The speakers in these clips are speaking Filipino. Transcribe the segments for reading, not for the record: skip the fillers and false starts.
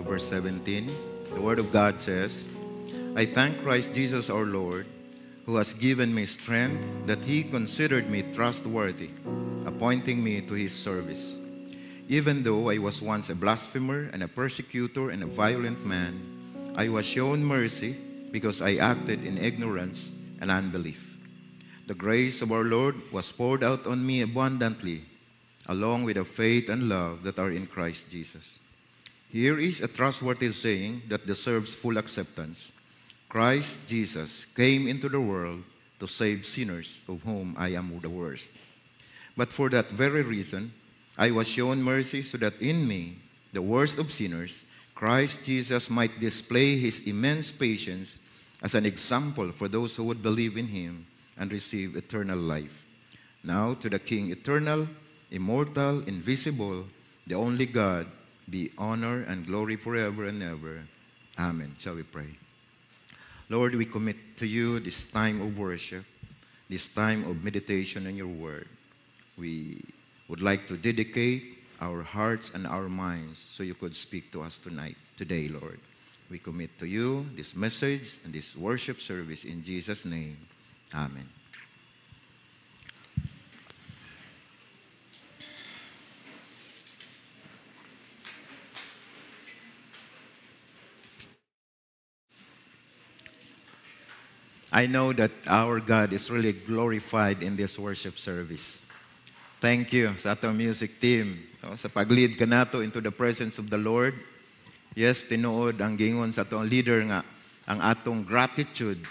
verse 17. The Word of God says, I thank Christ Jesus our Lord, who has given me strength, that He considered me trustworthy, appointing me to His service. Even though I was once a blasphemer and a persecutor and a violent man, I was shown mercy because I acted in ignorance and unbelief. The grace of our Lord was poured out on me abundantly, along with the faith and love that are in Christ Jesus. Here is a trustworthy saying that deserves full acceptance. Christ Jesus came into the world to save sinners, of whom I am the worst. But for that very reason, I was shown mercy so that in me, the worst of sinners, Christ Jesus might display His immense patience as an example for those who would believe in Him and receive eternal life. Now to the King eternal, immortal, invisible, the only God, be honor and glory forever and ever. Amen. Shall we pray? Lord, we commit to you this time of worship, this time of meditation on your word. We would like to dedicate our hearts and our minds so you could speak to us today, Lord. We commit to you this message and this worship service in Jesus' name. Amen. I know that our God is really glorified in this worship service. Thank you sa atong music team. Sa pag-lead ka nato into the presence of the Lord. Yes, tinuod ang gingon sa atong leader nga ang atong gratitude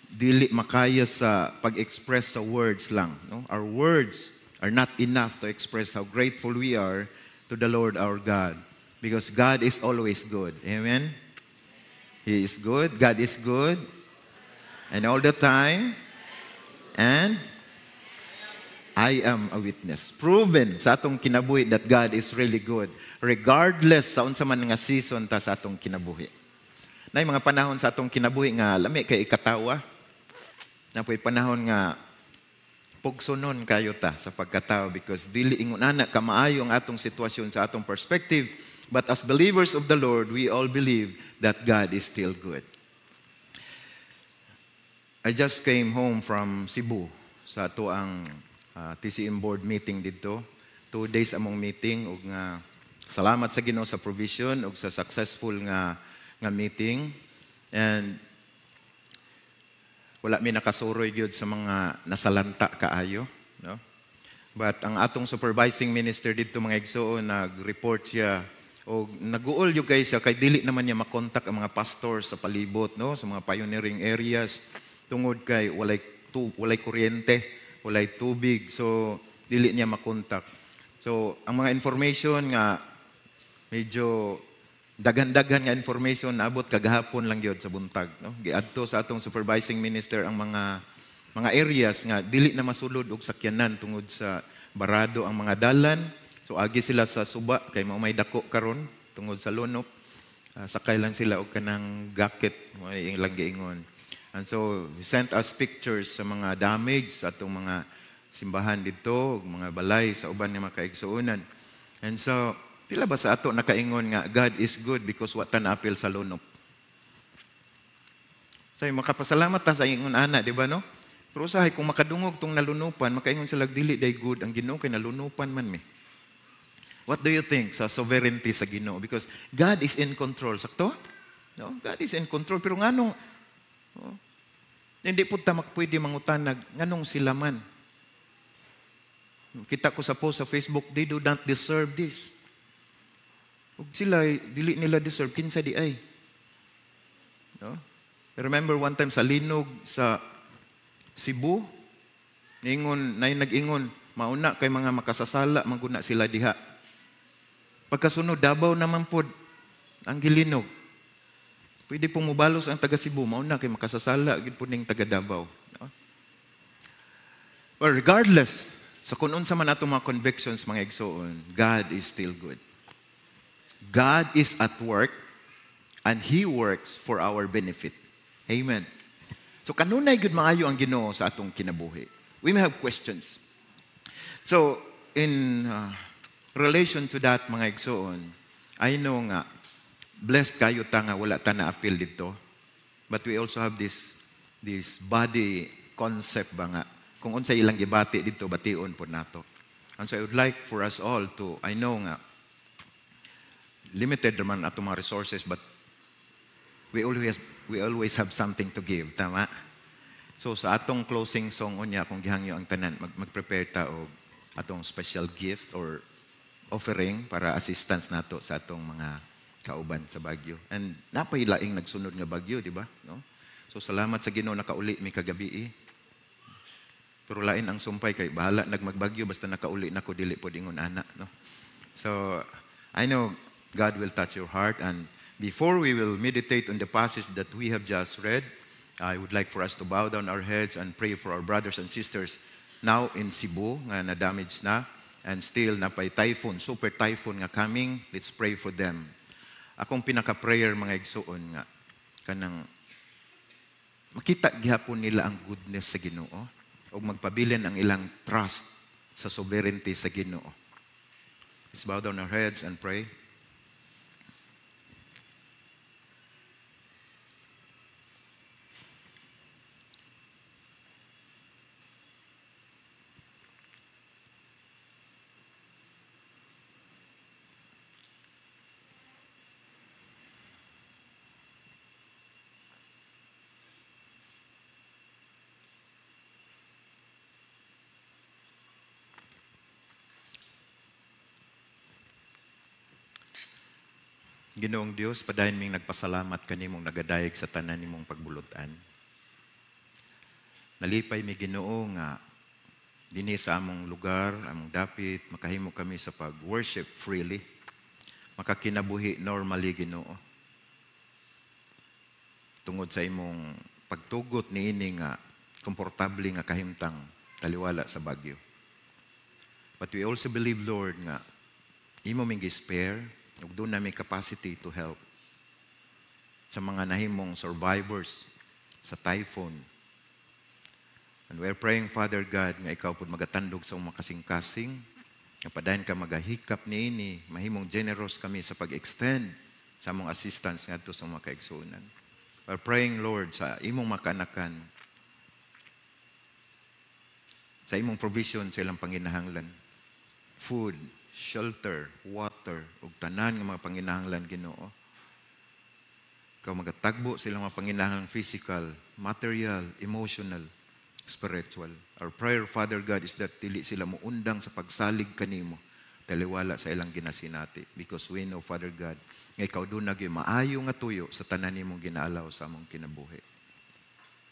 dili makaya sa pag-express sa words lang. No? Our words are not enough to express how grateful we are to the Lord our God. Because God is always good. Amen? He is good. God is good. And all the time, and I am a witness. Proven sa atong kinabuhi that God is really good. Regardless sa unsa man nga season ta sa atong kinabuhi. Nay mga panahon sa atong kinabuhi nga lami kay ikatawa. Napoy panahon nga pugsonon kayo ta sa pagkatao because dili ingon ana ka maayo ang atong sitwasyon sa atong perspective. But as believers of the Lord, we all believe that God is still good. I just came home from Cebu sa ato ang TCM board meeting dito. 2 days among meeting ug nga salamat sa Ginoo sa provision ug sa successful nga meeting. And wala mi nakasuroy gyud sa mga nasalanta kaayo, no? But ang atong supervising minister dito mga igsoon nag-report siya o naguol yung guys siya kay dili naman niya makontak ang mga pastors sa palibot, no, sa mga pioneering areas. Tungod kay walay kuryente, walay tubig, so dili niya makontak. So ang mga information nga medyo dagan-dagan nga information naabot kagahapon lang gyud sa buntag, no? Giadto sa atong supervising minister ang mga areas nga dili na masulod og sakyanan tungod sa barado ang mga dalan. So agi sila sa suba kay mao may dako karon tungod sa lunok. Sakay lang sila og kanang gaket, mo ilang giingon. And so, he sent us pictures sa mga damage sa atong mga simbahan dito, mga balay sa uban nga mga kaigsuonan. And so, tila ba sa ato nakaingon nga, God is good because what an apil sa lunop. So, makapasalamat ta sa ingon ana, di ba no? Pero usahay, kung makadungog tong nalunupan, makaingon sila dili day good, ang Ginoo kay nalunupan man mi. What do you think sa sovereignty sa Ginoo? Because God is in control. Sakto? No? God is in control. Pero nganong hindi po pwede mangutanag nganong sila man. Kita ko sa post sa Facebook, they do not deserve this. Ug sila dili nila deserve kinsa di ay. No? Remember one time sa linog sa Cebu, nag-ingon mauna kay mga makasasala maguna sila diha. Pagkasunod Davao naman pod ang gilinog. Pwede pong mubalos ang taga Cebu, mauna kay makasasala gid po ning taga Davao. No? But regardless, sa kung unsa man ato mga convictions, mga igsoon, God is still good. God is at work and He works for our benefit. Amen. So kanunay gud maayo ang Ginoo sa atong kinabuhi. We may have questions. So in relation to that, mga igsoon, I know nga blessed kayo ta nga wala ta na appeal dito. But we also have this body concept ba nga. Kung unsa ilang gibati dito, bation po nato. And so I would like for us all to, I know nga, limited naman atong mga resources, but we always have something to give, tama? So sa atong closing song unya, kung gihangyo ang tanan, mag-prepare ta og atong special gift or offering para assistance nato sa atong mga kauban sa Baguio. And napahilaing nagsunod nga bagyo, di ba? No? So salamat sa Ginoo nakauli mi kagabi. Pero lain ang sumpay kay bahala nagmagbagyo basta nakauli nako dili pod ingon ana, no? So I know God will touch your heart, and before we will meditate on the passage that we have just read, I would like for us to bow down our heads and pray for our brothers and sisters now in Cebu nga na-damage na and still napay typhoon, super typhoon nga coming. Let's pray for them. Akong pinaka-prayer mga igsuon nga kanang makita gihapon nila ang goodness sa Ginoo ug magpabilin ang ilang trust sa sovereignty sa Ginoo. Let's bow down our heads and pray. Ginoong Dios, padayon ming nagpasalamat kanimong nagadayeg sa tanan nimong pagbulutan. Nalipay mi Ginoo nga dinhi sa among lugar, among dapit, makahimo kami sa pag-worship freely. Makakinabuhi normally Ginoo. Tungod sa imong pagtugot niini nga komportable nga kahimtang taliwala sa bagyo. But we also believe, Lord, nga imo ming spare ug doon namin capacity to help sa mga nahimong survivors sa typhoon. And we're praying, Father God, nga ikaw po magatandog sa mga kasing-kasing, nga padayon ka magahikap niini, mahimong generous kami sa pag-extend sa mga assistance nga to sa mga kaigsunan. We're praying, Lord, sa imong makanakan, sa imong provision sa ilang panginahanglan, food, shelter, water, ug tanan nga mga panginahanglan Ginoo. Ikaw magatagbo sa ilang mga panginahanglan physical, material, emotional, spiritual. Our prayer, Father God, is that dili sila muundang sa pagsalig kanimo, taliwala sa ilang ginasinati. Because we know, Father God, nga ikaw doon nagyoy maayo nga tuyo sa tanan nimong ginaalaw sa among kinabuhi.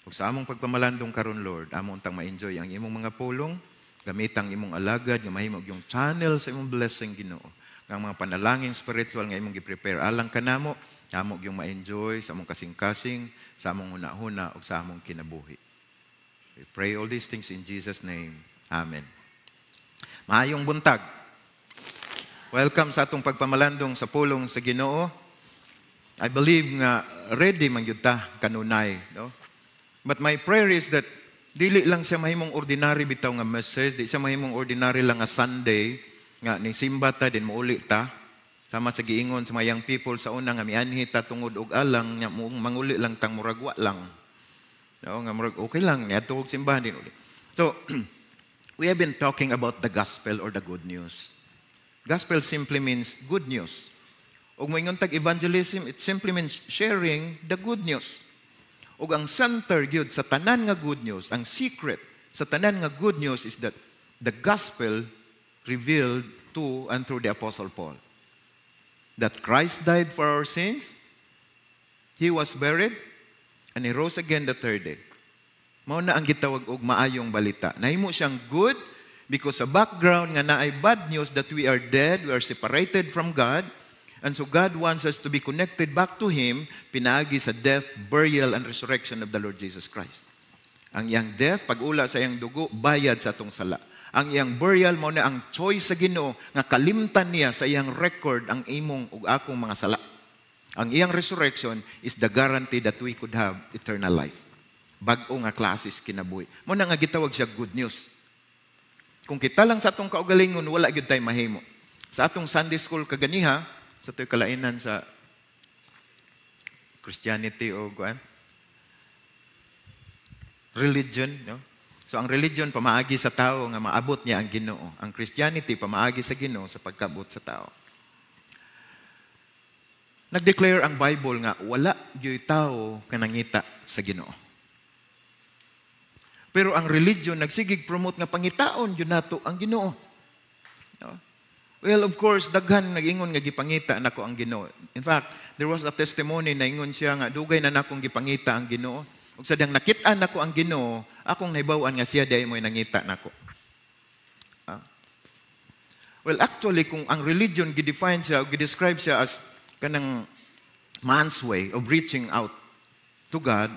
Ug sa among pagpamalandong karon, Lord, among tang ma-enjoy ang imong mga pulong, gamitang imong alagad, nga mahimog yung channel sa imong blessing Ginoo. Nga mga panalangin spiritual nga imong gi-prepare alang kanamo, amog yung ma-enjoy sa among kasing-kasing, sa among huna-huna ug sa among kinabuhi. We pray all these things in Jesus' name. Amen. Maayong buntag. Welcome sa atong pagpamalandong sa pulong sa Ginoo. I believe nga ready man gyud ta kanunay, no? But my prayer is that dili lang siya mahimong ordinary bitaw nga message, di siya mahimong ordinary lang nga Sunday, nga ni simba ta, din muuli ta. Sama sa giingon sa mga young people sa una nga mianhi ta tungod og alang, nga manguli lang tang muragwa lang. No, nga murag okay lang, niya tuog simbahan din uli. So, we have been talking about the gospel or the good news. Gospel simply means good news. Og moingon tag evangelism, it simply means sharing the good news. Ug ang center gyud sa tanan nga good news, ang secret sa tanan nga good news is that the gospel revealed to and through the Apostle Paul. That Christ died for our sins, He was buried, and He rose again the third day. Mao na ang gitawag og maayong balita. Nahimo siyang good because sa background nga naay bad news that we are dead, we are separated from God. And so God wants us to be connected back to Him, pinaagi sa death, burial, and resurrection of the Lord Jesus Christ. Ang iyang death, pag-ula sa iyang dugo, bayad sa atong sala. Ang iyang burial, mao na ang choice sa Ginoo nga kalimtan niya sa iyang record ang imong ug akong mga sala. Ang iyang resurrection is the guarantee that we could have eternal life. Bag-o nga klases kinabuhi. Mao na nga gitawag siya good news. Kung kita lang sa atong kaugalingon, wala gyud tay mahimo. Sa atong Sunday school kaganiha, sa to'y kalainan sa Christianity o religion, no? So ang religion pamaagi sa tao nga maabot niya ang Ginoo. Ang Christianity pamaagi sa Ginoo sa pagkabot sa tao. Nag-declare ang Bible nga wala gyud tao kanangita sa Ginoo. Pero ang religion nagsigig promote nga pangitaon gyud nato ang Ginoo. No? Well, of course, daghan nag-ingon nga gipangita nako ang Ginoo. In fact, there was a testimony na ingon siya nga dugay na nakong gipangita ang Ginoo. Ug sadyang nakit-an nako ang Ginoo, akong nahibaw-an nga siya dai mo'y nangita nako. Well, actually, kung ang religion gidefine siya o gidescribe siya as kanang man's way of reaching out to God,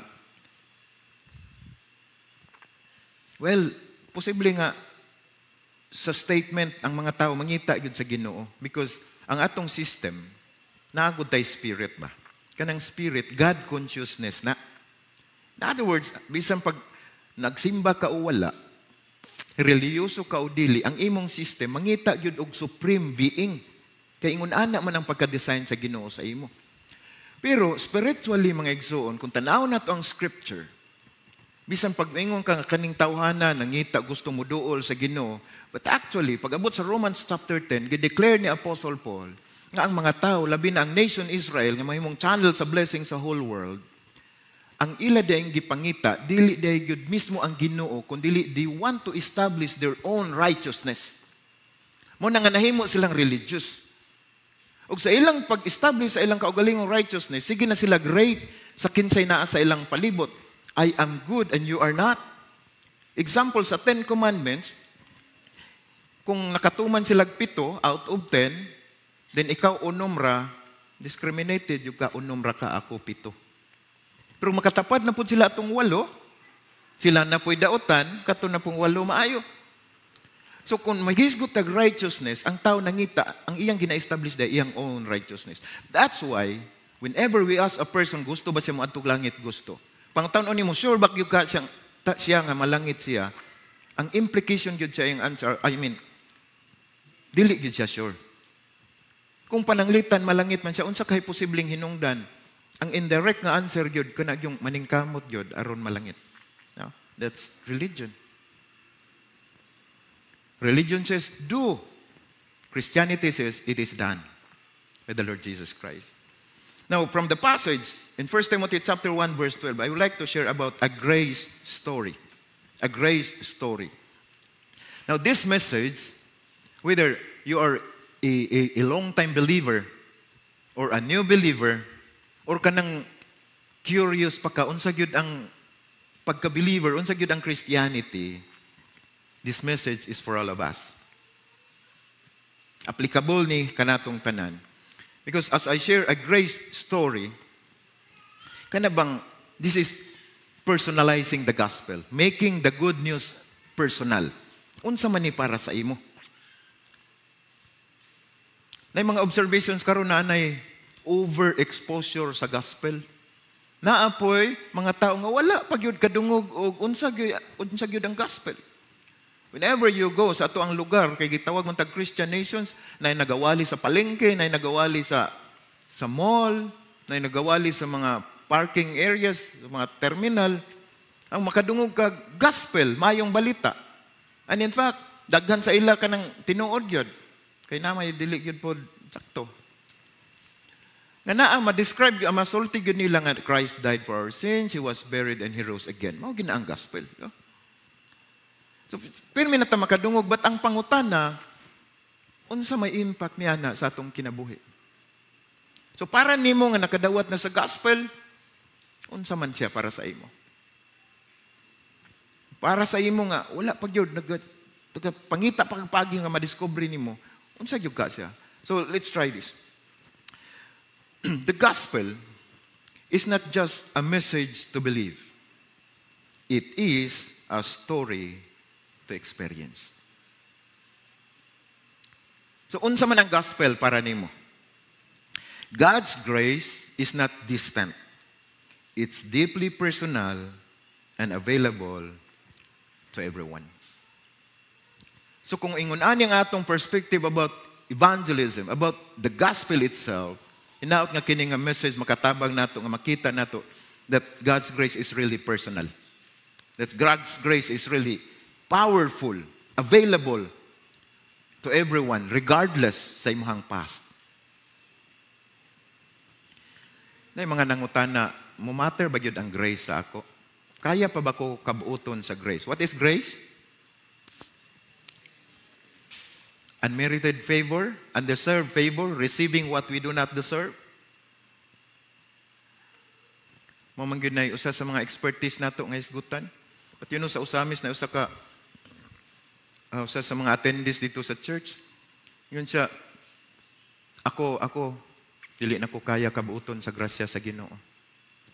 well, posible nga sa statement ang mga tao mangita gyud sa Ginoo because ang atong system naagud tay spirit ba? Kanang spirit, God consciousness na. In other words, bisan pag nagsimba ka o wala, reliyoso ka o dili, ang imong system mangita gyud og supreme being. Kaya ingon ana man ang pagka-design sa Ginoo sa imo. Pero spiritually mga igsoon, kung tanaw na to ang scripture, bisan pag ingon ka kaning tawhana nangita gusto mo duol sa Ginoo, but actually pag abot sa Romans chapter 10, gi-declare ni Apostle Paul nga ang mga tao labi na ang nation Israel nga mahimong channel sa blessing sa whole world, ang ila dayang gipangita dili day gyud mismo ang Ginoo kundi they want to establish their own righteousness. Mo na nga nahimo silang religious. Og sa ilang pag-establish sa ilang kaugalingong righteousness, sige na sila great sa kinsay naa sa ilang palibot. I am good and you are not. Example sa 10 commandments, kung nakatuman sila 7 out of 10, then ikaw unom ra, discriminated yung ka unom ra ka ako 7. Pero makatapad na po sila atong 8, sila na po'y daotan, kato na pong 8 maayo. So kung maghisgot tag righteousness, ang tao nangita, ang iyang gina-establish da iyang own righteousness. That's why, whenever we ask a person, gusto ba siya mo atog langit? Gusto. Pangtaon ni mo, sure bak yung ka siya nga malangit siya, ang implication yun siya yung answer, dili yun siya sure. Kung pananglitan, malangit man siya, unsa kay posibleng hinungdan, ang indirect nga answer yun, kana yung maningkamot yun, aron malangit. No? That's religion. Religion says, do. Christianity says, it is done by the Lord Jesus Christ. Now, from the passage in 1 Timothy chapter 1, verse 12, I would like to share about a grace story. A grace story. Now, this message, whether you are a long-time believer or a new believer or kanang curious pa ka, unsa gyud ang pagka-believer, unsa gyud ang Christianity, this message is for all of us. Applicable ni kanatong tanan. Because as I share a grace story, kanabang this is personalizing the gospel, making the good news personal. Unsa man ni para sa imo? Nay mga observations karon na anay overexposure sa gospel. Naapoy mga tao nga wala pagyud kadungog og unsa gyud ang gospel. Whenever you go sa ato ang lugar, kay gitawag mong tag-Christian nations, na nagawali sa palengke, na nagawali sa mall, na nagawali sa mga parking areas, sa mga terminal, ang makadungog ka gospel, mayong balita. And in fact, daghan sa ila ka ng tinuod yun. Kay namay dili yun po sakto. Nga naa, ma-describe, masulti yun nila nga Christ died for our sins, He was buried, and He rose again. Mao ginaang gospel. No? So, pirmi na ta makadungog, but ang pangutana, unsa may impact niya na sa atong kinabuhi? So, para nimo nga nakadawat na sa gospel, unsa man siya para sa imo? Para sa imo nga, wala pag yun, pangita pagpagi nga madiscovery nimo, unsa gyud ka siya? So, let's try this. The gospel is not just a message to believe. It is a story to experience. So, unsa man ang gospel para nimo? God's grace is not distant. It's deeply personal and available to everyone. So, kung ingon ani ang atong perspective about evangelism, about the gospel itself, Hinaot nga kini nga message makatabang nato nga makita nato that God's grace is really personal. That God's grace is really powerful, available to everyone regardless sa imong past. Na mga nangutana, mo matter ba gyud ang grace sa ako? Kaya pa ba ko kabuoton sa grace? What is grace? Unmerited favor, undeserved favor, receiving what we do not deserve. Mamanggid na usa sa mga expertise nato nga isgutan. But yun sa usamis na usa sa mga attendees dito sa church. Yun siya, ako, dili na ko kaya kabuoton sa grasya sa Ginoo.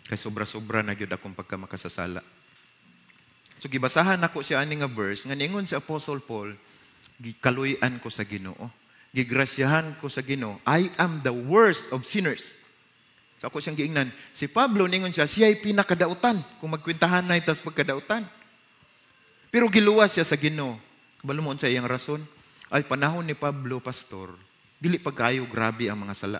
Kay sobra-sobra na gyud akong pagkamakasasala. So gibasahan ako siya ani nga verse nga niingon si Apostle Paul, gikaluy-an ko sa Ginoo. Gigrasyahan ko sa Ginoo. I am the worst of sinners. So ako siyang giingnan. Si Pablo, ningon siya'y pinakadautan. Kung magkwintahan na itas pagkadautan. Pero giluwas siya sa Ginoo. Kabalo mo sa iyang rason. Ay, panahon ni Pablo, pastor, dili pagkayo grabe ang mga sala.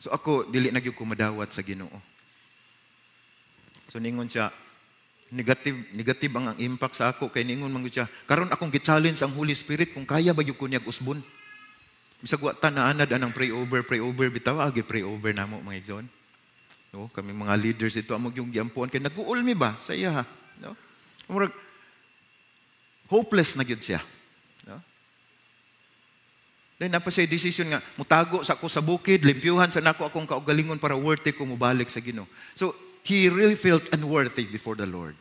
So ako, dili nagyug ko madawat sa Ginoo. So ningon siya, negative ang impact sa ako kay ningon man siya karon akong gi-challenge ang Holy Spirit kung kaya ba gyud ko niyag usbon bisag wa ta naanad anang pray over bitaw agi pray over namo mga igsoon no kami mga leaders dito amo yung giampuan kay nag-uulmi ba sa iya no murag hopeless na gyud siya no then napa say decision nga mutago sa ako sa bukid limpyuhan sa nako akong kaugalingon para worthy ko mobalik sa Ginoo. So he really felt unworthy before the Lord.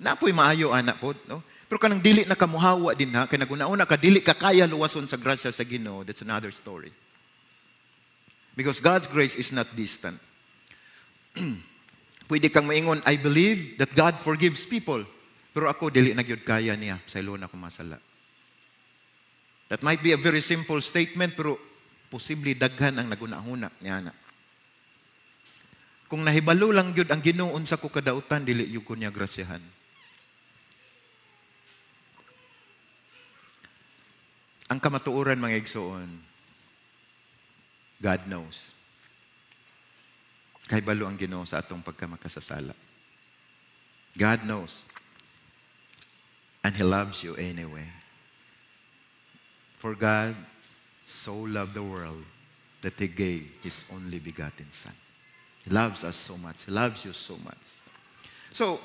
Napoy maayo anak po, no? Pero kanang dili na kamuhawa din ha, kay naguna-una ka dili ka kaya luwason sa grasya sa Ginoo, that's another story. Because God's grace is not distant. Pwede kang maingon, I believe that God forgives people. Pero ako dili na gyud kaya niya sa ilo na kumasala. That might be a very simple statement pero posible daghan ang naguna-una niya na. Kung nahibalo lang gyud ang Ginoo unsa ko kadautan dili gyud ko niya grasyahan. Ang kamatuoran mga igsoon, God knows. Kahibalo ang Ginoo sa atong pagkamakasasala. God knows. And He loves you anyway. For God so loved the world that He gave His only begotten Son. He loves us so much. He loves you so much. So,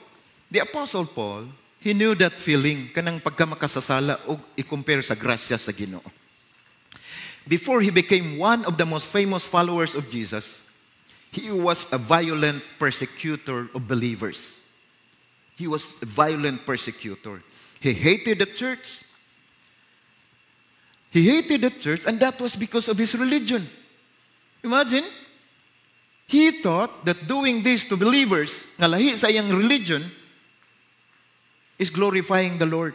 the Apostle Paul, he knew that feeling, kanang pagkamakasasala o i-compare sa grasya sa Ginoo. Before he became one of the most famous followers of Jesus, he was a violent persecutor of believers. He was a violent persecutor. He hated the church. He hated the church, and that was because of his religion. Imagine, he thought that doing this to believers, nga lahi sa iyang religion, is glorifying the Lord.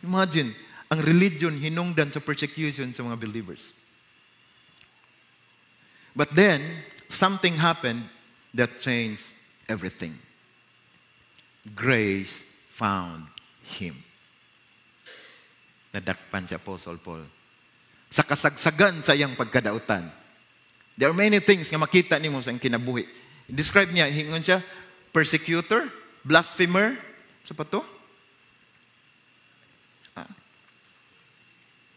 Imagine, ang religion hinungdan sa persecution sa mga believers. But then, something happened that changed everything. Grace found him. Nadakpan si Apostle Paul. Sa kasagsagan sa iyang pagkadautan. There are many things nga makita nimo sa kinabuhi. Describe niya, hingon siya, persecutor, blasphemer, sa pato?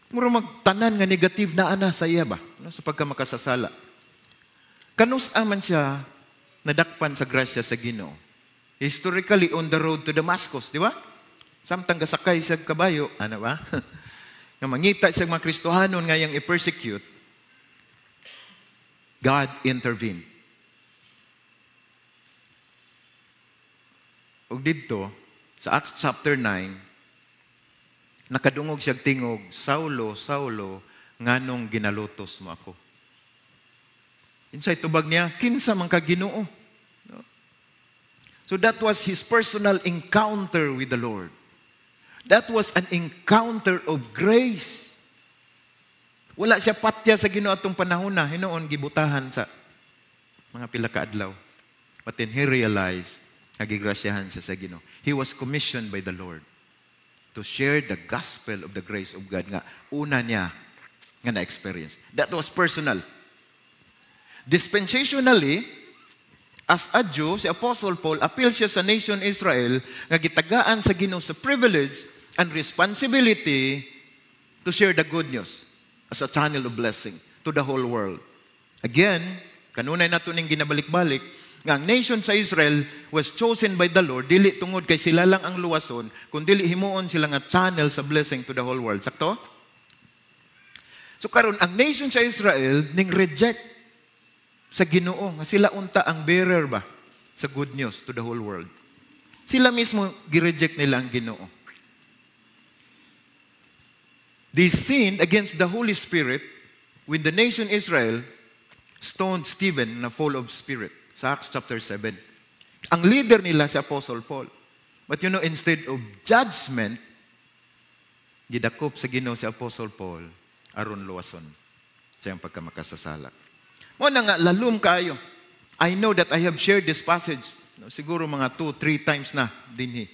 Mura magtanan nga negative na ana sa iya ba? No? Sa pagkamakasasala. Kanus aman siya nadakpan sa grasya sa Ginoo. Historically, on the road to Damascus, di ba? Samtang gasakay siya kabayo, ano ba? Nga mangita siya mga Kristohanon nga yang i-persecute, God intervened. Og dito, sa Acts chapter 9, nakadungog siya tingog, Saulo, Saulo, nganong ginalutos mo ako? Insay tubag niya, kinsa man ka Ginoo. No? So that was his personal encounter with the Lord. That was an encounter of grace. Wala siya patya sa Ginoo atong panahon na hinoon gibutahan sa mga pila ka adlaw. But then he realized nagigrasyahan siya sa Ginoo. He was commissioned by the Lord to share the gospel of the grace of God nga una niya nga na-experience. That was personal. Dispensationally, as a Jew, si Apostle Paul, appeal siya sa nation Israel nga gitagaan sa Ginoo sa privilege and responsibility to share the good news as a channel of blessing to the whole world. Again, kanunay nato ning ginabalik-balik, nga ang nation sa Israel was chosen by the Lord, dili tungod kay sila lang ang luwason, kundi dili himuon sila nga channel sa blessing to the whole world. Sakto? So karon ang nation sa Israel ning reject sa Ginoo nga sila unta ang bearer ba sa good news to the whole world. Sila mismo gi-reject nila ang Ginoo. They sinned against the Holy Spirit when the nation Israel stoned Stephen na full of spirit. Sa Acts chapter 7. Ang leader nila si Apostle Paul. But you know, instead of judgment, gidakop sa Ginoo si Apostle Paul aron luwason sa iyang pagkamakasasala. Mo na nga, lalum kayo. I know that I have shared this passage. Siguro mga 2-3 times na dinhi.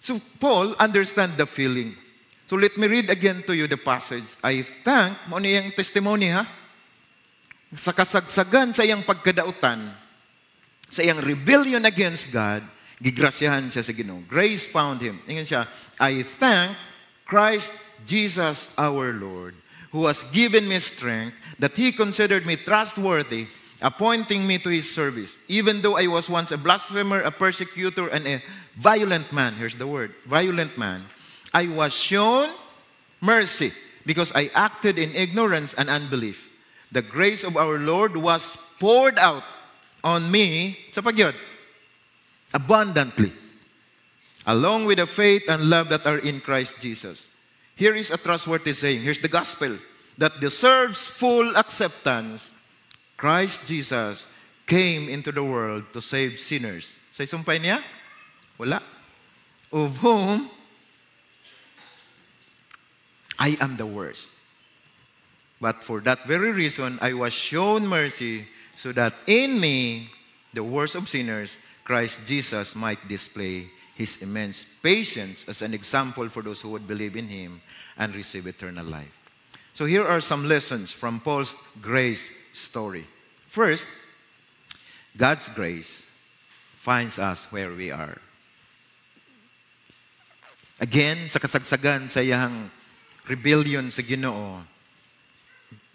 So Paul understand the feeling. So let me read again to you the passage. I thank, mo niyang testimony ha? Sa kasagsagan sa iyang pagkadautan, sa iyang rebellion against God, gigrasyahan siya sa Ginoo. Grace found him. Ingon siya, I thank Christ Jesus our Lord, who has given me strength, that He considered me trustworthy, appointing me to His service. Even though I was once a blasphemer, a persecutor, and a violent man, here's the word, violent man, I was shown mercy because I acted in ignorance and unbelief. The grace of our Lord was poured out on me, sa pagyod, abundantly, along with the faith and love that are in Christ Jesus. Here is a trustworthy saying. Here's the gospel that deserves full acceptance. Christ Jesus came into the world to save sinners. Sa isumpay niya? Wala. Of whom I am the worst. But for that very reason, I was shown mercy so that in me, the worst of sinners, Christ Jesus might display His immense patience as an example for those who would believe in Him and receive eternal life. So here are some lessons from Paul's grace story. First, God's grace finds us where we are. Again, sa kasagsagan sa iyang rebellion sa Ginoo,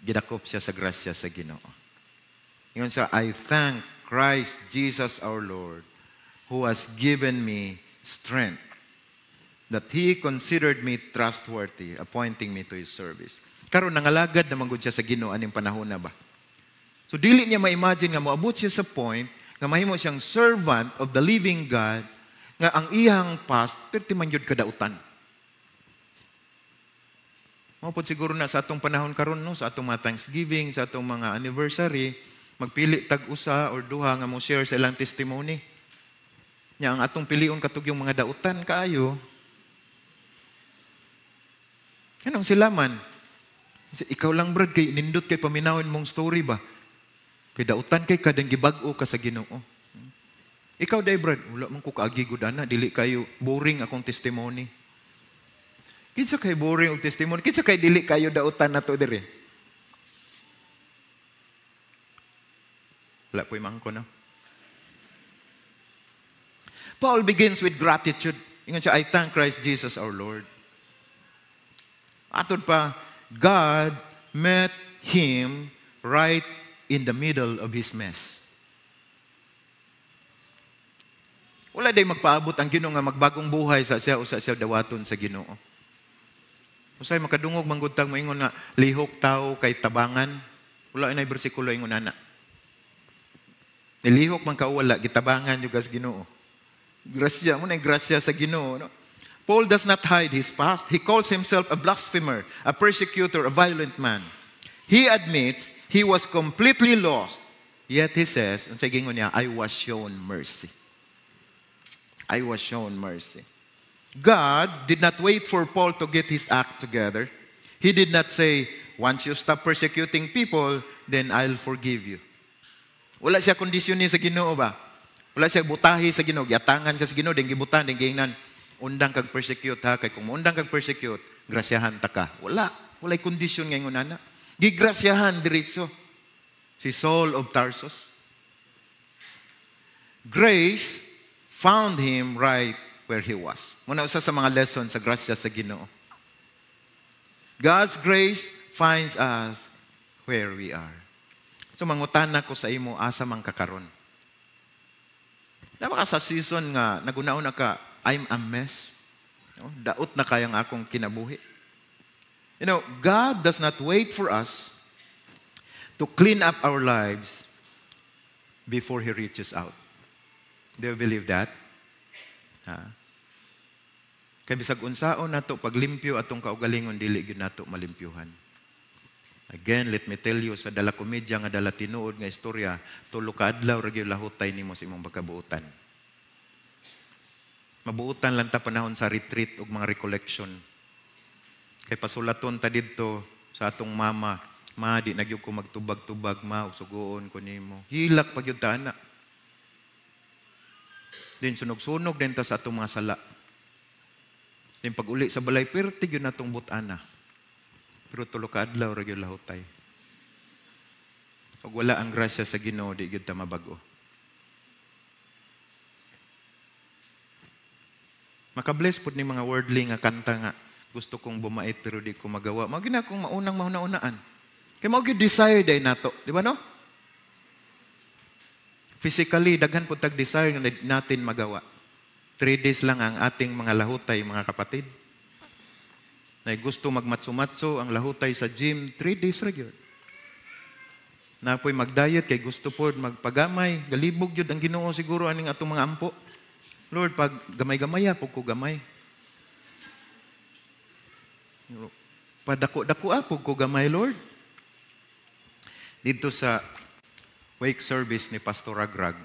gidakop siya sa grasya sa Ginoo. Ingon siya, I thank Christ Jesus our Lord, who has given me strength, that He considered me trustworthy, appointing me to His service. Karon nangalagad naman gud siya sa Ginoo aning panahon na ba. So dili niya ma-imagine nga moabot siya sa point nga mahimo siyang servant of the living God, nga ang iyang past perti man yun kadautan. Mapod siguro na sa atong panahon karon no, sa atong mga Thanksgiving, sa atong mga anniversary, magpili tag-usa or duha nga mo share sa ilang testimony. Nya ang atong pilion katug yung mga dautan kaayo. Anong sila man? Ikaw lang brad kay nindot kay paminawon mong story ba? Kay dautan kay kadang gibag-o ka sa Ginoo. Ikaw day brad, wala man ko kaagi gud ana, dili kayo boring akong testimony. Kinsa kay boring og testimony? Kinsa kay dili kayo dautan nato diri? Wala po'y mangko na. Paul begins with gratitude. Ingon siya, I thank Christ Jesus our Lord. Atod pa, God met him right in the middle of his mess. Wala day magpaabot ang Ginoo nga magbagong buhay sa siya o sa siya dawaton sa Ginoo. Usay makadungog manggutang mo ingon nga lihok tao kay tabangan. Wala inay bersikulo ingon ana. Nilihok man ka wala gitabangan yung sa Ginoo. Grasya mo na grasya sa Ginoo, no? Paul does not hide his past. He calls himself a blasphemer, a persecutor, a violent man. He admits he was completely lost. Yet he says, ang sagingon niya, I was shown mercy. I was shown mercy. God did not wait for Paul to get his act together. He did not say, once you stop persecuting people, then I'll forgive you. Wala siya kondisyon niya sa Ginoo ba? Wala siya butahi sa Ginoo. Giatangan siya sa Ginoo, then gibutan, then gingnan, undang kag persecute ha. Kay kung undang kag persecute, grasyahan ta ka. Walay kondisyon ngayon ana. Gigrasyahan diretso si Saul of Tarsus. Grace found him right where he was. Muna usa sa mga lesson sa grasya sa Ginoo. God's grace finds us where we are. So mangutana ko sa imo, asa man kakaron. Dapat ka sa season nga nagunaon na ka, I'm a mess. No? Daot na kayang akong kinabuhi. You know, God does not wait for us to clean up our lives before He reaches out. Do you believe that? Kaya bisag unsaon nato paglimpyo atong kaugalingon dili gyud nato malimpyuhan. Again, let me tell you sa dala komedya nga dala tinuod nga istorya, tulo ka adlaw ra gyud lahutay nimo sa imong pagkabuutan. Mabuutan lang ta panahon sa retreat ug mga recollection. Kay pasulaton ta didto sa atong mama, ma di nagyud ko magtubag-tubag ma ug sugoon ko nimo. Hilak pa gyud ta ana. Din sunog-sunog din ta sa atong mga sala. Din pag uli sa balay perti gyud natong but-ana. Pero tulo ka adlaw ra gyud lahutay. Pag wala ang grasya sa Ginoo di gyud ta mabago. Makabless pud ni mga wordling nga kanta nga gusto kong bumait pero di ko magawa. Mao gina kong maunang mahuna-unaan. Kay mao gyud desire day nato, di ba no? Physically daghan pud tag desire nga natin magawa. 3 days lang ang ating mga lahutay, mga kapatid. Na gusto magmatso-matso ang lahutay sa gym, 3 days ra gyud. Na po'y mag-diet kay gusto pod magpagamay, galibog gyud ang Ginoo siguro aning atong mga ampo. Lord, pag gamay-gamaya po ko gamay. Padako-dako po ko gamay, Lord. Dito sa wake service ni Pastor Ragrag,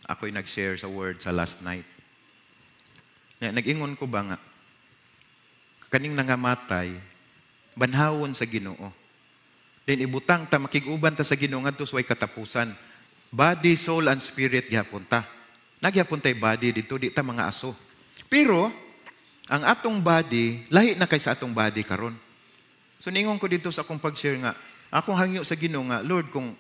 ako'y nag-share sa word sa last night. Nag-ingon ko ba nga, kaning nangamatay, banhawon sa Ginoo. Then ibutang ta, makiguban ta sa Ginoo ngadto sa way katapusan. Body, soul, and spirit gyapon ta. Nagyapon tay body dito, di ta mga aso. Pero, ang atong body, lahi na kay sa atong body karon. So, ningon ko dito sa akong pag-share nga, akong hangyo sa Ginoo nga, Lord, kung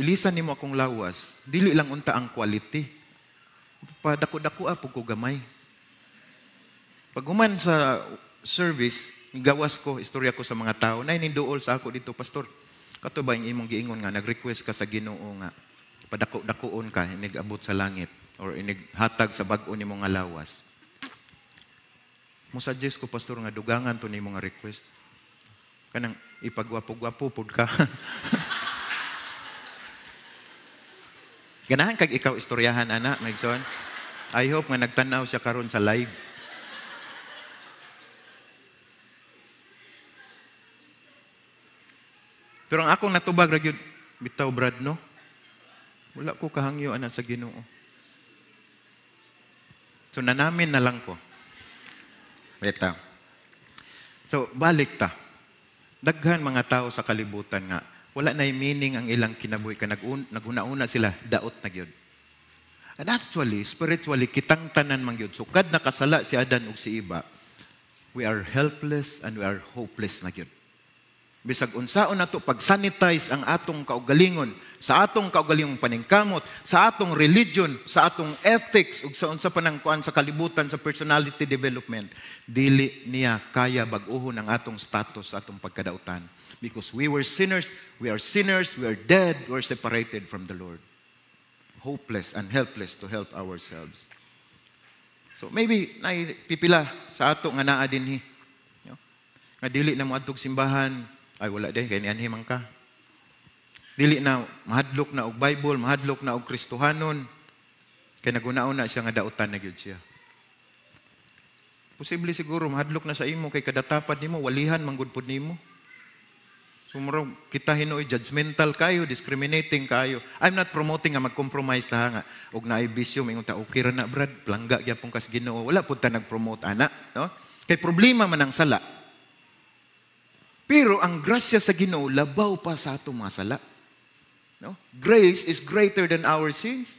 ilisan nimo akong lawas, dili lang unta ang quality. Padako-dako po ko gamay. Pag human sa service, gawas ko, istorya ko sa mga tao, na ininduol sa ako dito, Pastor, kato ba yung imong giingon nga, nag-request ka sa Ginoo nga, padako-dakoon ka, inigabot sa langit, or inighatag sa bag-o ni mga lawas. Musuggest ko, Pastor, nga dugangan to ni mga request. Kanang ipagwapo-gwapo pod ka. Ganahan kag ikaw istoryahan, ana, Megson. I hope nga nagtanaw siya karon sa live. Pero ang akong natubag ra gyud bitaw Brad, no? Wala ko kahangyo ana sa Ginoo. So nanamin na lang ko. Beta. So balik ta. Daghan mga tao sa kalibutan nga wala na meaning ang ilang kinabuhi ka naguna-una sila daot na gyud. And actually, spiritually kitang tanan man gyud. So kad nakasala si Adan ug si Eva, we are helpless and we are hopeless na gyud. Bisag unsaon nato pag-sanitize ang atong kaugalingon, sa atong kaugalingong paningkamot, sa atong religion, sa atong ethics, ug sa unsa pa nang kuan sa kalibutan sa personality development, dili niya kaya bag-ohon ang atong status sa atong pagkadautan. Because we are sinners, we are dead, we are separated from the Lord. Hopeless and helpless to help ourselves. So maybe pipila sa ato nga naa dinhi. Nga dili na mo adtog simbahan, ay wala din, kaya nianhi man ka. Dili na, mahadlok na og Bible, mahadlok na og Kristohanon, kaya nagunaon na siya nga dautan na gyud siya. Posible siguro, mahadlok na sa imo, kay kadatapad nimo, walihan, manggudpod nimo. Sumuro, kita hinoy, judgmental kayo, discriminating kayo. I'm not promoting nga mag-compromise ta nga. Og naay bisyo, may ta, okay ra na, Brad, plangga, gyapong kas Ginoo. Wala po ta nag-promote, ana. No? Kay problema man ang sala. Pero ang grasya sa Ginoo labaw pa sa atong mga sala. No? Grace is greater than our sins.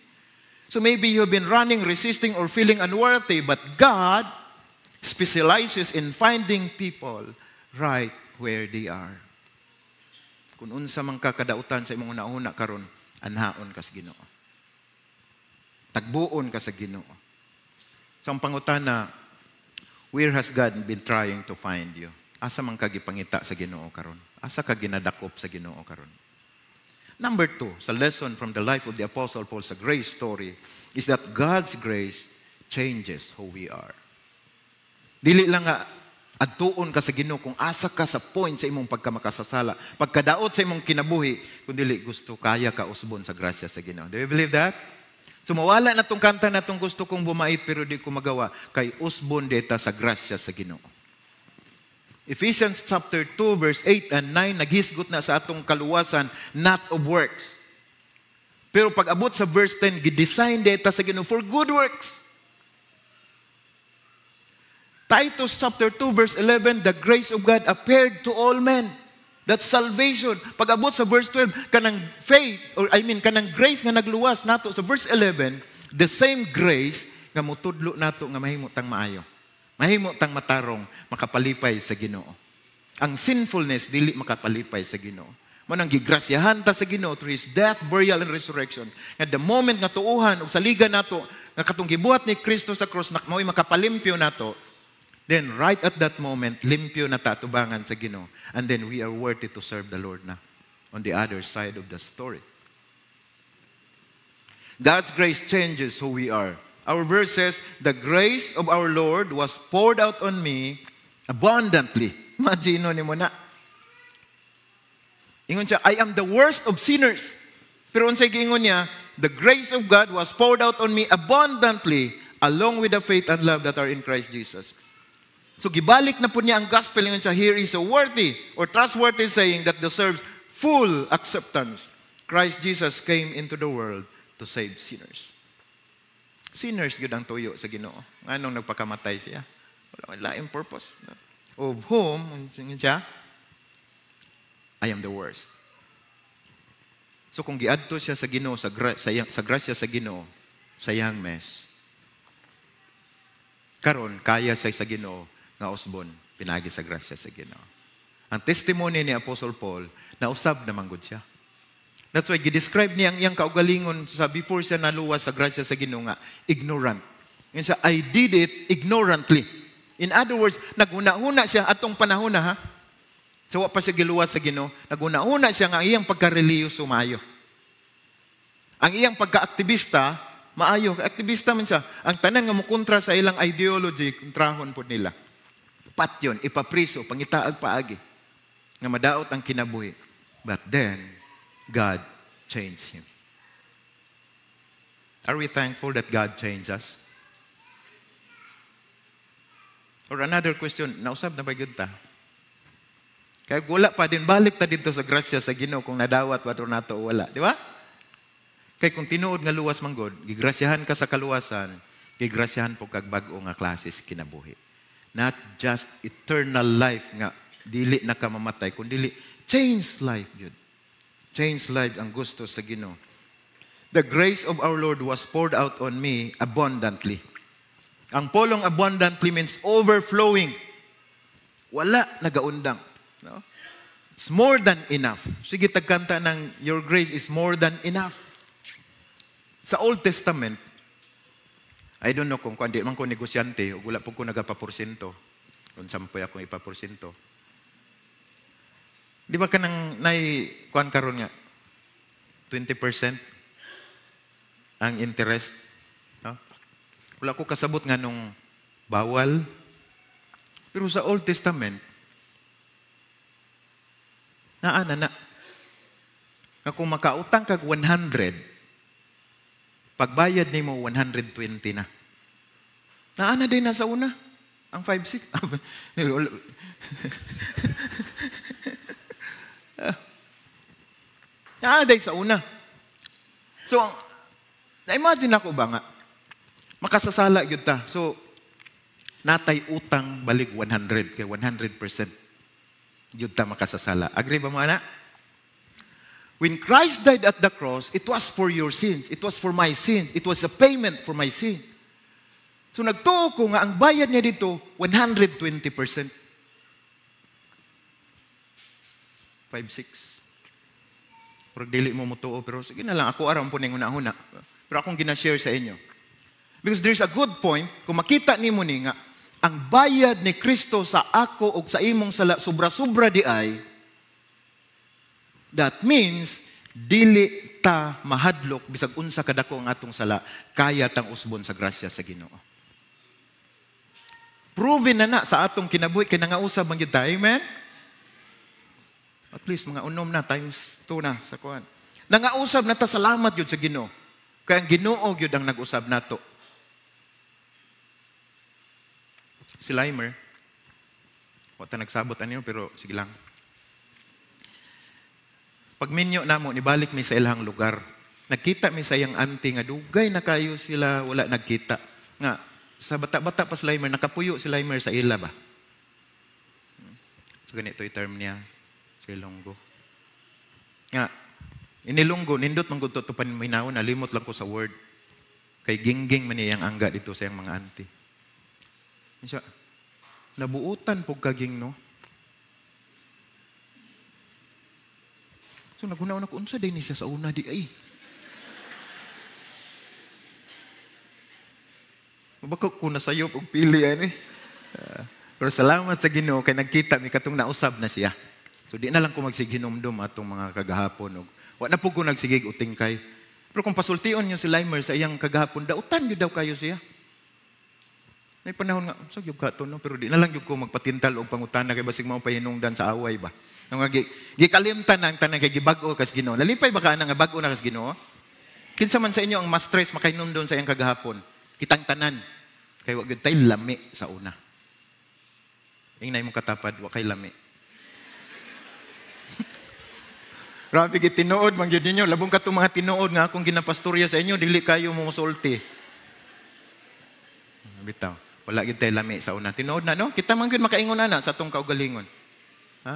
So maybe you've been running, resisting, or feeling unworthy, but God specializes in finding people right where they are. Kung unsa man ka kadautan sa imong una-una karon, anhaon ka sa Ginoo. Tagbuon ka sa Ginoo. So ang pangutana, where has God been trying to find you? Asa man ka gipangita sa Ginoo karon? Asa ka ginadakop sa Ginoo karon? Number 2, sa lesson from the life of the Apostle Paul sa grace story is that God's grace changes who we are. Dili lang nga adtuon ka sa Ginoo kung asa ka sa point sa imong pagkamakasasala, pagkadaot sa imong kinabuhi, kung dili gusto kaya ka usbon sa grasya sa Ginoo. Do you believe that? So mawala na tong kanta na tong gusto kong bumait pero di ko magawa kay usbon deta sa grasya sa Ginoo. Ephesians chapter 2 verse 8 and 9 naghisgot na sa atong kaluwasan not of works. Pero pag abot sa verse 10 gidesign deta sa Ginoo for good works. Titus chapter 2 verse 11 the grace of God appeared to all men. That's salvation. Pag abot sa verse 12 kanang faith or kanang grace nga nagluwas nato sa verse 11 the same grace nga mutudlo nato nga mahimo tang maayo. Mahimo tang matarong makapalipay sa Ginoo. Ang sinfulness dili makapalipay sa Ginoo. Mo nang gigrasyahan ta sa Ginoo through His death, burial and resurrection. At the moment nga tuuhan ug saligan nato nga katong gibuhat ni Kristo sa cross mao'y makapalimpyo nato, then right at that moment limpyo na ta tubangan sa Ginoo, and then we are worthy to serve the Lord na on the other side of the story. God's grace changes who we are. Our verse says, the grace of our Lord was poured out on me abundantly. Imagine ni mo na. Ingon siya, I am the worst of sinners. Pero unsay giingon niya, the grace of God was poured out on me abundantly along with the faith and love that are in Christ Jesus. So gibalik na po niya ang gospel. Ingon siya, here is a worthy or trustworthy saying that deserves full acceptance. Christ Jesus came into the world to save sinners. Sinners gud ang tuyo sa Ginoo. Nganong nagpakamatay siya? Wala laing purpose. Of whom, siya, I am the worst. So kung giadto siya sa Ginoo, sa grasya sa Ginoo, sayang mess. Karon kaya siya sa Ginoo nga usbon pinagi sa grasya sa Ginoo. Ang testimony ni Apostle Paul na usab na manggod siya. That's why gidescribe niya ang iyang kaugalingon sa before siya naluwas sa grasya sa Ginoo nga ignorant. Yun sa I did it ignorantly. In other words, naguna-una siya atong panahon na ha. So wa pa siya giluwas sa Ginoo, naguna-una siya nga iyang pagka-reliyoso maayo. Ang iyang pagka-aktivista maayo, aktivista man siya. Ang tanan nga mokontra sa ilang ideology, kontrahon pod nila. Patyon, ipapriso, pangitaag paagi nga madaot ang kinabuhi. But then God changed him. Are we thankful that God changed us? Or another question, nausab na ba yun ta? Kaya wala pa din, balik ta dito sa grasya sa Ginoo kung nadawat wato nato o wala. Di ba? Kaya kung tinuod nga luwas manggod, gigrasyahan ka sa kaluwasan, gigrasyahan po kag bag-o nga klases kinabuhi. Not just eternal life nga dili na ka mamatay, kundi change life yun. Change life ang gusto sa Ginoo. The grace of our Lord was poured out on me abundantly. Ang polong abundantly means overflowing. Wala nagaundang. No? It's more than enough. Sige, tagkanta ng your grace is more than enough. Sa Old Testament, I don't know kung hindi man ko negosyante o wala po ko nagapaporsyento. Kung sampoy akong ipaporsyento. Di ba ka nang kuan karon nga 20% ang interest, no? Wala ko kasabot nga nung bawal. Pero sa Old Testament na nga kung makautang kag 100, pagbayad nimo 120 na. Naana din na sa una ang 5-6. Day sa una. So, na-imagine ako ba nga, makasasala yun ta. So, natay utang balik 100, kay 100% yun ta makasasala. Agree ba mo, anak? When Christ died at the cross, it was for your sins. It was for my sins. It was a payment for my sin. So nagtuo ko nga ang bayad niya dito 120%. 5-6. Pero dili mo mutuo, pero sige na lang, ako aram po na una-una. Pero akong ginashare sa inyo. Because there's a good point, kung makita ni mo ni nga, ang bayad ni Kristo sa ako o sa imong sala, sobra-sobra di ay, that means, dili ta mahadlok, bisag unsa kadako ang atong sala, kaya tang usbon sa grasya sa Ginoo. Proven na sa atong kinabuhi, kaya nangausab man gyud ta, amen? At least mga unom na, times 2 na sa kuhan. Nangausab na ta, salamat yun sa Ginoo. Kaya ang Ginoo yun ang nag-usab nato. Si Limer, wata nagsabot niyo, pero sige lang. Pag minyo na mo, nibalik mi sa ilang lugar. Nagkita mi sa iyang auntie nga dugay na kayo sila, wala nagkita. Nga, sa bata-bata pa si Limer, nakapuyo si Limer sa ila ba? So ganito yung term niya. Sa Ilonggo. Nga, inilonggo, nindot man gud to paminaw, nalimot lang ko sa word. Kay gingging man iyang angga dito sa iyang mga auntie. Siya, nabuutan po kaging, no? So, nagunaw na ko, unsa din siya sa una di ay. Mabaka ko na sayo pag pili yan eh. Pero salamat sa Ginoo kay nagkita, may katong nausab na siya. So di na lang ko magsiginomdom atong mga kagahapon. Wa na po ko nagsigig uting kay. Pero kung pasultion nyo si Limer sa iyang kagahapon, dautan yun daw kayo siya. May panahon nga, so yung kato, no? Pero di na lang yung ko magpatintal o pangutana kay basig mga pahinungdan sa away ba. Nung gikalimtan na ang tanang kay gibago kas Ginoo. Nalipay ba ka na nga bago na kas Ginoo? Kinsa man sa inyo ang mas stress makainumdon sa iyang kagahapon? Kitang tanan. Kay wag tay lami sa una. Ingay mo katapad, wa kay lami. Grabe gid tinuod man gyud ninyo, labong katong mga tinuod nga akong ginapastorya sa inyo, dili kayo mo sulti. Bitaw, wala gid tay lami sa una. Tinuod na no? Kita man gyud makaingon ana sa atong kaugalingon. Ha?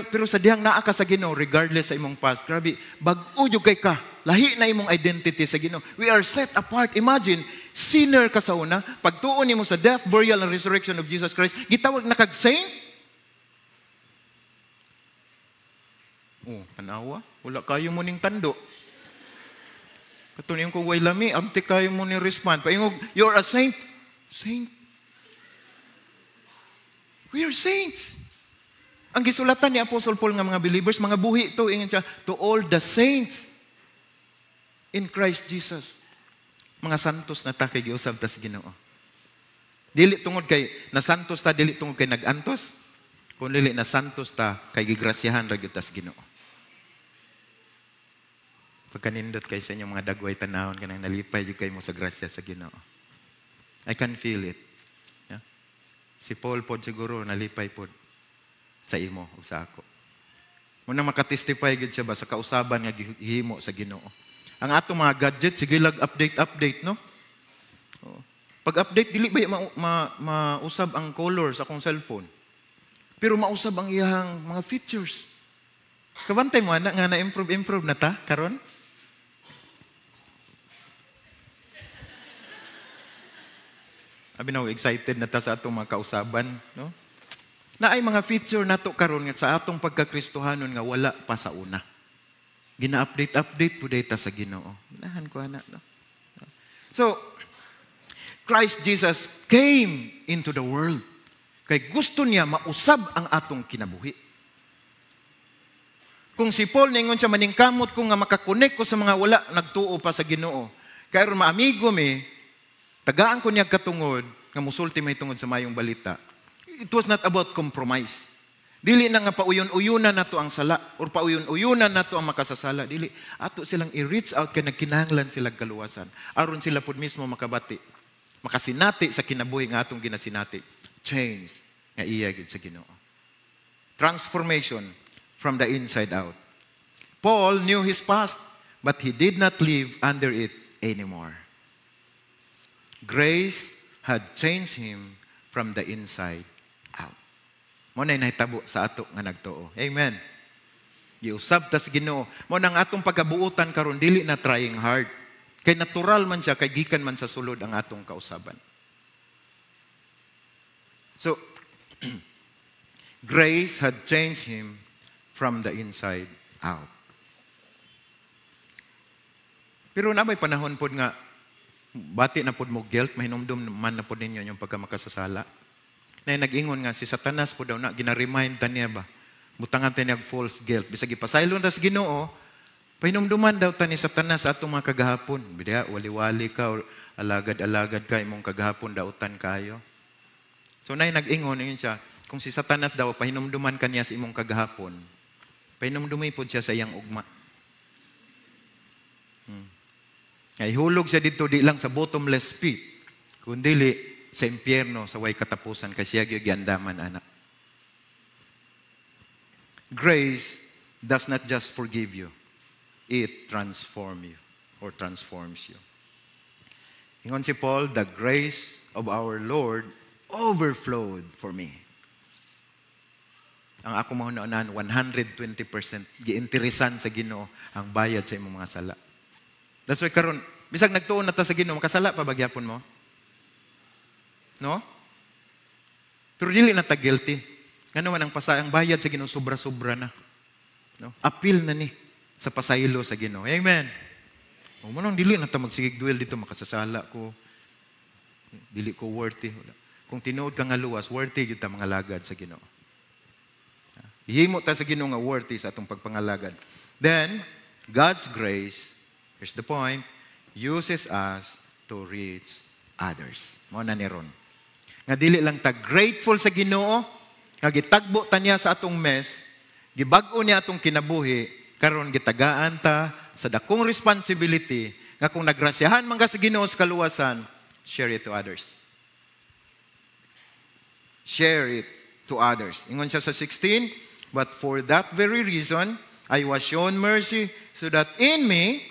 Pero sa dihang naa ka sa Ginoo regardless sa imong past, grabe, bag-o jud kay ka. Lahi na imong identity sa Ginoo. We are set apart. Imagine, sinner ka sa una, pagtuon nimo sa death, burial, and resurrection of Jesus Christ, gitawag na kag saint. Oh, tanawa, wala kayo mo ning tando. Katunin kong way lami, abti kayo mo ning respond. Paingog, you're a saint. Saint. We are saints. Ang gisulatan ni Apostle Paul nga mga believers, mga buhi ito, ingin siya, to all the saints in Christ Jesus. Mga santos na ta kay giusab ta sa Ginoo. Dili tungod kay na santos ta, dili tungod kay nagantos, kun dili na santos ta kay gigrasyahan ra gyud ta sa Ginoo. Pagkanindot kay sa inyong mga dagway tanahon kanang nalipay gyud kay mo sa grasya sa Ginoo. I can feel it. Yeah? Si Paul pod siguro nalipay pod sa imo o sa ako. Muna makatestify gid siya ba sa kausaban nga gihimo sa Ginoo. Ang atong mga gadget sige lag update, no? Pag-update dili ba mausab ang color sa akong cellphone. Pero mausab ang iyang mga features. Kabantay mo ana nga na-improve na ta karon? Abi na excited na ta sa atong mga kausaban, no? Na ay mga feature nato karon nga sa atong pagkakristohanon nga wala pa sa una. Gina-update po data sa Ginoo. Nahan ko ana, no? So, Christ Jesus came into the world. Kay gusto niya mausab ang atong kinabuhi. Kung si Paul ningon siya maningkamot ko nga makakonek ko sa mga wala nagtuo pa sa Ginoo. Kay ron maamigo mi, tagaan ko niya katungod nga musulti may tungod sa mayong balita. It was not about compromise. Dili na nga pauyon-uyunan nato ang sala or pauyon-uyunan nato ang makasasala. Dili ato silang i-reach out kay nagkinahanglan sila kaluwasan. Aron sila pud mismo makabati. Makasinati sa kinabuhi nga atong ginasinati. Change nga iya gyud sa Ginoo. Transformation from the inside out. Paul knew his past, but he did not live under it anymore. Grace had changed him from the inside out. Mo na nahitabo sa ato nga nagtuo. Amen. Giusab ta sa Ginoo. Mo nang atong pagkabuutan karon dili na trying hard. Kay natural man siya, kay gikan man sa sulod ang atong kausaban. So, grace had changed him from the inside out. Pero nabay panahon pod nga, bati na pod mo guilt, mahinumdum man na pod ninyo yung pagkamakasasala. Na nag-ingon nga, si Satanas po daw na, ginaremind ta niya ba? Butangan ta niya false guilt. Bisag ipasaylon ta sa Ginoo, pahinumduman daw ta ni Satanas sa atong mga kagahapon. Bidya, wali-wali ka, or alagad-alagad ka, imong kagahapon, dautan kayo. So na nag-ingon, yun siya, kung si Satanas daw, pahinumduman ka niya sa imong kagahapon, pahinumdumay po siya sa iyang ugma. Ay hulog siya dito di lang sa bottomless pit, kundi sa impyerno sa way katapusan kasi siya giandaman anak. Grace does not just forgive you, it transforms you. Ingon si Paul, the grace of our Lord overflowed for me. Ang ako mahunaonan 120% giinteresan sa Ginoo ang bayad sa imong mga sala. That's why karon, bisag nagtuon na ta sa Ginoo, makasala pa bagyapon mo? No? Pero dili na ta guilty. Ngano man ang ang bayad sa Ginoo sobra-sobra na. No? Appeal na ni sa pasaylo sa Ginoo. Amen. O mo nang dili na ta magsigig duel dito, makasasala ko. Dili ko worthy. Kung tinuod ka nga luwas, worthy kita mga lagad sa Ginoo. Ihimo ta sa Ginoo nga worthy sa atong pagpangalagad. Then, God's grace, here's the point, uses us to reach others. Mao na ni ron. Nga dili lang ta grateful sa Ginoo, nga gitagbo ta niya sa atong mess, gibag-o niya atong kinabuhi, karon gitagaan ta sa dakong responsibility nga kung nagrasyahan man ka sa Ginoo sa kaluwasan, share it to others. Share it to others. Ingon siya sa 16, but for that very reason, I was shown mercy so that in me,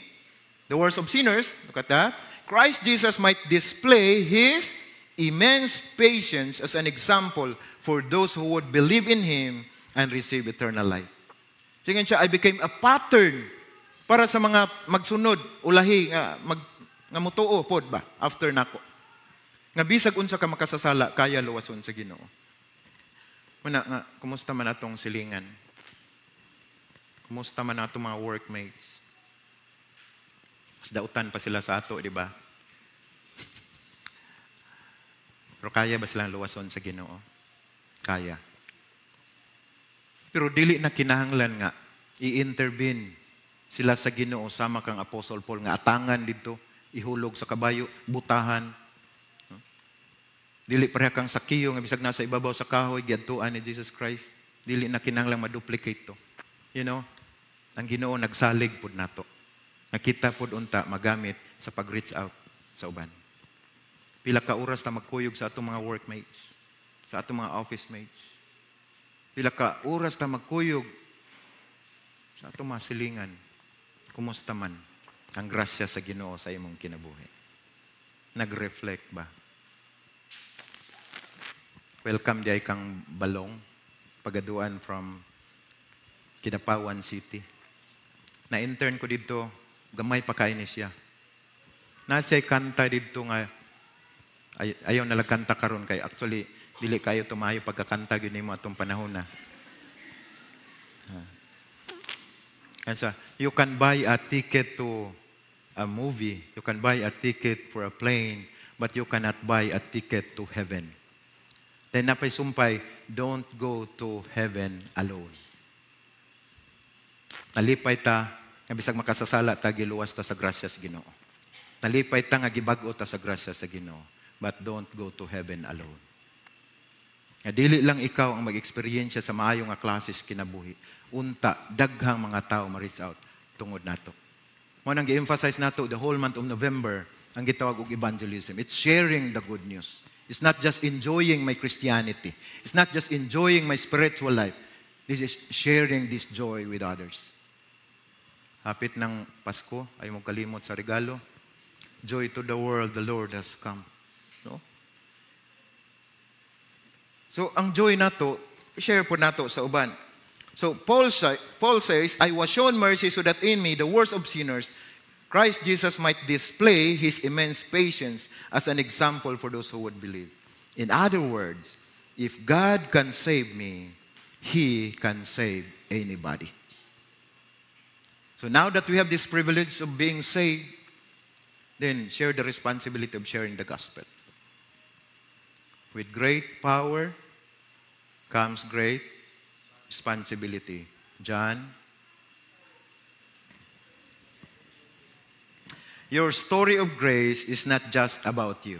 the worst of sinners, look at that, Christ Jesus might display His immense patience as an example for those who would believe in Him and receive eternal life. Sige siya, I became a pattern para sa mga magsunod, ulahi, nga mutuo, pod ba, after nako. Nga bisag unsa ka makasasala, kaya luwason sa Ginoo. Muna nga, kumusta man atong silingan? Kumusta man atong mga workmates? Dautan pa sila sa ato, di ba? Pero kaya ba silang luwason sa Ginoo? Kaya. Pero dili na kinahanglan nga i-intervene sila sa Ginoo sama kang Apostle Paul nga atangan dito, ihulog sa kabayo, butahan. Dili pareha kang Sakiyo nga bisag nasa ibabaw sa kahoy giadtuan ni Jesus Christ. Dili na kinahanglan ma-duplicate to. You know, ang Ginoo nagsalig pud nato. Nakita pod unta magamit sa pag-reach out sa uban. Pila ka oras ta magkuyog sa atong mga workmates, sa atong mga office mates. Pila ka oras ta magkuyog sa atong mga silingan. Kumusta man ang grasya sa Ginoo sa imong kinabuhi? Nag-reflect ba? Welcome di ay kang Balong, pagaduan from Kidapawan City. Na-intern ko dito, gamay pa kayo ni siya. Nasa'y kanta dito nga, ayaw nalang kanta karon kay actually, dili kayo tumayo pagkakanta, yun mo atong panahon na. Kansa, you can buy a ticket to a movie, you can buy a ticket for a plane, but you cannot buy a ticket to heaven. Then napay sumpay, don't go to heaven alone. Nalipay ta, nga bisag makasasala ta, giluwas ta sa grasya sa Ginoo. Nalipay ta nga gibag-o ta sa grasya sa Ginoo. But don't go to heaven alone. Nga dili lang ikaw ang mag-experience sa maayong nga klases kinabuhi. Unta, daghang mga tao ma-reach out tungod nato. Mo nang gi-emphasize nato the whole month of November ang gitawag og evangelism. It's sharing the good news. It's not just enjoying my Christianity. It's not just enjoying my spiritual life. This is sharing this joy with others. Hapit ng Pasko, ay mo kalimot sa regalo. Joy to the world, the Lord has come. No? So, ang joy nato, share po nato sa uban. So, Paul says, I was shown mercy so that in me, the worst of sinners, Christ Jesus might display His immense patience as an example for those who would believe. In other words, if God can save me, He can save anybody. So now that we have this privilege of being saved, then share the responsibility of sharing the gospel. With great power comes great responsibility. John. Your story of grace is not just about you.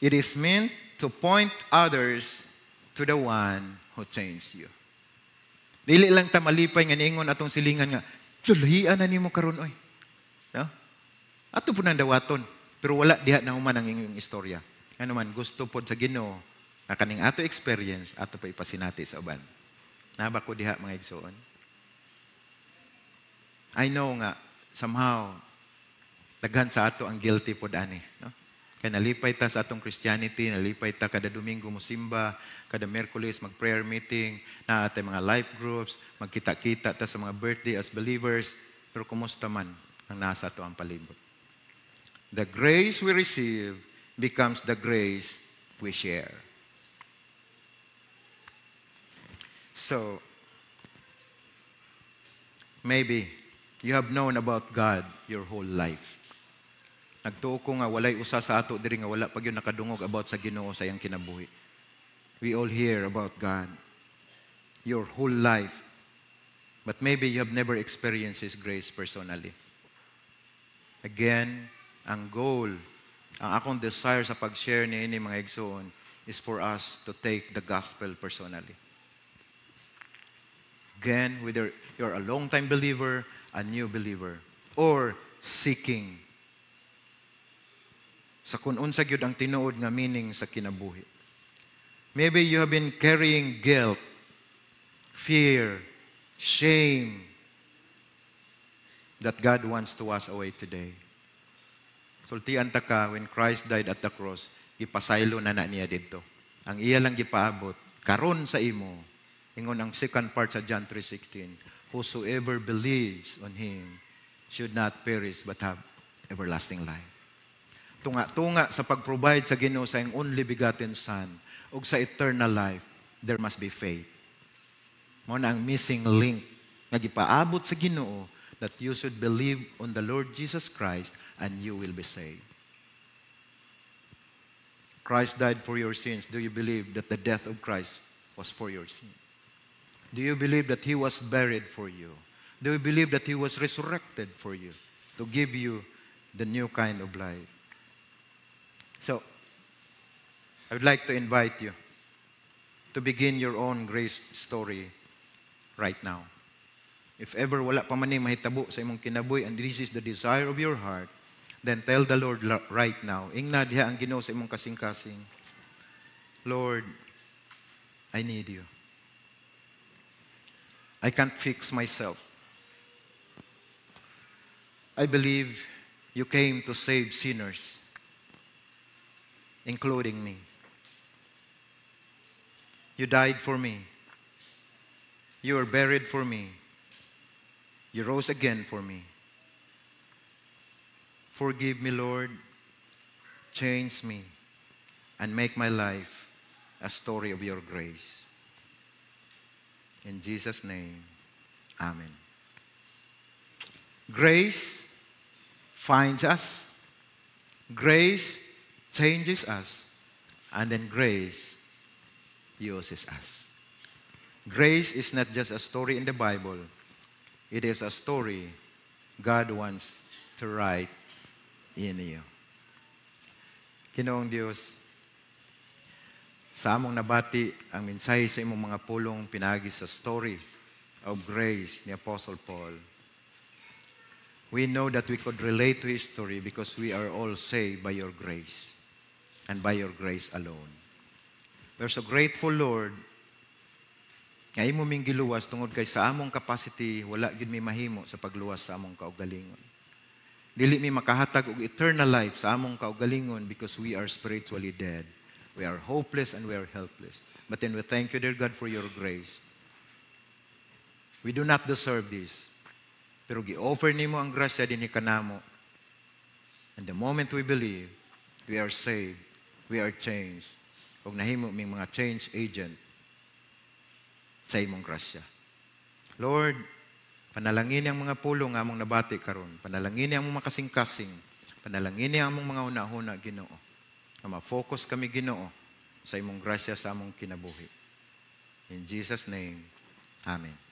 It is meant to point others to the one who changed you. Dili lang ta malipay nga niingon atong silingan nga, "Sulhian na nimo karon oy." No? Ato po nang dawaton, pero wala diha na human ang inyong istorya. Ano man gusto pod sa Ginoo na kaning ato experience ato pa ipasinati sa uban. Naba ko diha mga igsoon. I know nga somehow daghan sa ato ang guilty pod ani, no? Kaya nalipay ta sa atong Christianity, nalipay ta kada Domingo musimba, kada Miyerkules mag-prayer meeting, na atay mga life groups, magkita-kita ta sa mga birthday as believers, pero kumusta man ang nasa ato ang palibot? The grace we receive becomes the grace we share. So, maybe you have known about God your whole life. Nagtuo ko nga walay usa sa ato diri nga wala pag yun nakadungog about sa Ginoo sa iyang kinabuhi. We all hear about God your whole life. But maybe you have never experienced His grace personally. Again, ang goal, ang akong desire sa pag-share ni ini mga igsoon is for us to take the gospel personally. Again, whether you're a long-time believer, a new believer, or seeking sa kung unsa gyud ang tinuod nga meaning sa kinabuhi. Maybe you have been carrying guilt, fear, shame that God wants to wash away today. Sultian ta ka, when Christ died at the cross, ipasaylo na niya dito. Ang iya lang gipaabot karon sa imo. Ingon ang second part sa John 3:16, whosoever believes on Him should not perish but have everlasting life. Tunga-tunga sa pag-provide sa Ginoo sa iyang only begotten Son ug sa eternal life, there must be faith. Mao na ang missing link nga gipaabot sa Ginoo that you should believe on the Lord Jesus Christ and you will be saved. Christ died for your sins. Do you believe that the death of Christ was for your sin? Do you believe that He was buried for you? Do you believe that He was resurrected for you to give you the new kind of life? So, I would like to invite you to begin your own grace story right now. If ever wala pa man mahitabo sa imong kinabuhi and this is the desire of your heart, then tell the Lord right now, ingna diha ang Ginoo sa imong kasing-kasing, Lord, I need you. I can't fix myself. I believe you came to save sinners, including me. You died for me. You were buried for me. You rose again for me. Forgive me, Lord. Change me and make my life a story of your grace. In Jesus' name, amen. Grace finds us. Grace changes us. And then grace uses us. Grace is not just a story in the Bible. It is a story God wants to write in you. Ginoong Diyos, sa among nabati ang mensahe sa imong mga pulong pinagi sa story of grace ni Apostle Paul. We know that we could relate to his story because we are all saved by your grace and by your grace alone. We're so grateful, Lord, nga imo ming giluwas tungod kay sa among capacity wala gid mi mahimo sa pagluwas sa among kaugalingon. Dili mi makahatag og eternal life sa among kaugalingon because we are spiritually dead. We are hopeless and we are helpless. But then we thank you, dear God, for your grace. We do not deserve this. Pero gi-offer nimo ang grasya dinhi kanamo. And the moment we believe, we are saved, we are changed. Ug nahimo ming mga change agent sa imong grasya. Lord, panalangin ang mga pulong nga among nabati karon. Panalangin ang mga kasing-kasing. Panalangin ang among mga una-una, Ginoo. Na ma-focus kami, Ginoo, sa imong grasya sa among kinabuhi. In Jesus' name, Amen.